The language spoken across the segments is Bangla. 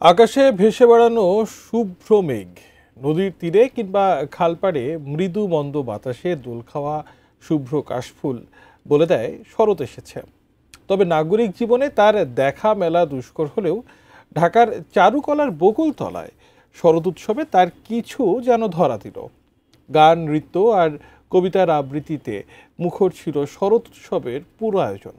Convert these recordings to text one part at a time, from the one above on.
আকাশে ভেসে বেড়ানো শুভ্র মেঘ, নদীর তীরে কিংবা খালপাড়ে মৃদু মন্দ বাতাসে দোল খাওয়া শুভ্র কাশফুল বলে দেয় শরৎ এসেছে। তবে নাগরিক জীবনে তার দেখা মেলা দুষ্কর হলেও ঢাকার চারুকলার বকুলতলায় শরৎ উৎসবে তার কিছু যেন ধরা দিল। গান, নৃত্য আর কবিতার আবৃত্তিতে মুখর ছিল শরৎ উৎসবের পুরো আয়োজন।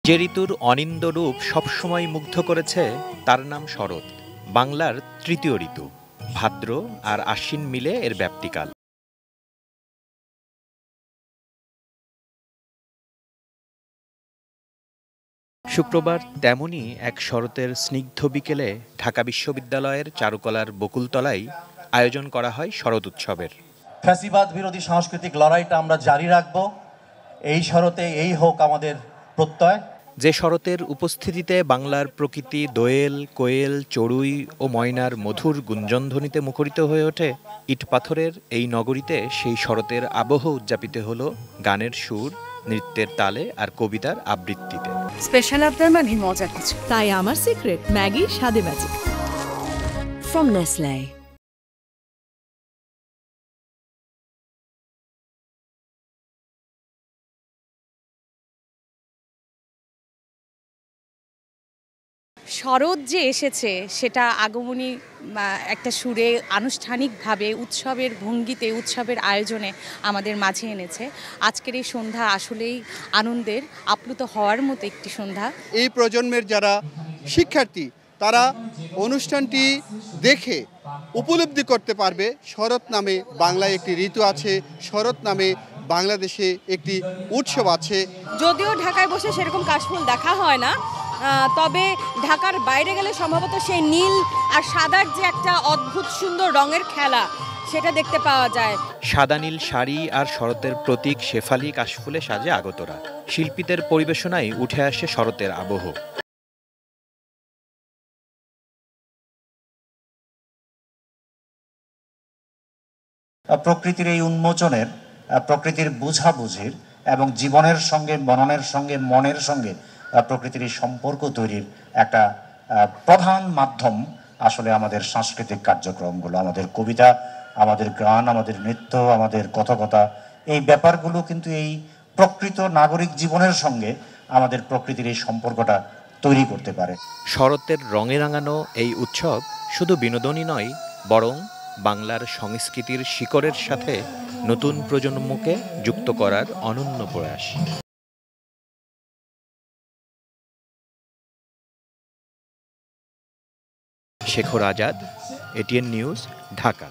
যে ঋতুর অনিন্দ রূপ সবসময় মুগ্ধ করেছে তার নাম শরৎ। বাংলার তৃতীয় ঋতু। ভাদ্র আর আশ্বিন মিলে এর ব্যাপ্তিকাল। শুক্রবার তেমনই এক শরতের স্নিগ্ধ বিকেলে ঢাকা বিশ্ববিদ্যালয়ের চারুকলার বকুলতলায় আয়োজন করা হয় শরৎ উৎসবের। ফ্যাসিবাদ বিরোধী সাংস্কৃতিক লড়াইটা আমরা জারি রাখব, এই শরতে এই হোক আমাদের প্রত্যয়। যে শরতের উপস্থিতিতে বাংলার প্রকৃতি দোয়েল, কোয়েল, চড়ুই ও ময়নার মধুর গুঞ্জনধ্বনিতে মুখরিত হয়ে ওঠে, ইটপাথরের এই নগরীতে সেই শরতের আবহ উদযাপিত হলো গানের সুর, নৃত্যের তালে আর কবিতার আবৃত্তিতে। স্পেশাল আবদার মানে মজা কিছু, তাই আমার সিক্রেট ম্যাগি স্বাদে ম্যাজিক ফ্রম নেসলে। শরৎ যে এসেছে সেটা আগমনী একটা সুরে আনুষ্ঠানিকভাবে উৎসবের ভঙ্গিতে, উৎসবের আয়োজনে আমাদের মাঝে এনেছে। আজকের এই সন্ধ্যা আসলেই আনন্দের, আপ্লুত হওয়ার মতো একটি সন্ধ্যা। এই প্রজন্মের যারা শিক্ষার্থী তারা অনুষ্ঠানটি দেখে উপলব্ধি করতে পারবে শরৎ নামে বাংলায় একটি ঋতু আছে, শরৎ নামে বাংলাদেশে একটি উৎসব আছে। যদিও ঢাকায় বসে সেরকম কাশফুল দেখা হয় না, তবে ঢাকার বাইরে গেলে সম্ভবত সেই নীল আর সাদার যে একটা অদ্ভুত সুন্দর রঙের খেলা সেটা দেখতে পাওয়া যায়। সাদা নীল শাড়ি আর শরতের প্রতীক শেফালি কাশফুলে সাজে আগতরা। শিল্পীদের পরিবেশনায় উঠে আসে শরতের আবহ। প্রকৃতির এই উন্মোচনের, প্রকৃতির বুঝাবুঝির এবং জীবনের সঙ্গে, মননের সঙ্গে, মনের সঙ্গে প্রকৃতির এই সম্পর্ক তৈরির একটা প্রধান মাধ্যম আসলে আমাদের সাংস্কৃতিক কার্যক্রমগুলো, আমাদের কবিতা, আমাদের গান, আমাদের নৃত্য, আমাদের কথকতা। এই ব্যাপারগুলো কিন্তু এই প্রকৃত নাগরিক জীবনের সঙ্গে আমাদের প্রকৃতির এই সম্পর্কটা তৈরি করতে পারে। শরতের রঙে রাঙানো এই উৎসব শুধু বিনোদনই নয়, বরং বাংলার সংস্কৃতির শিকড়ের সাথে নতুন প্রজন্মকে যুক্ত করার অনন্য প্রয়াস। Shekhar Azad, ATN news, Dhaka.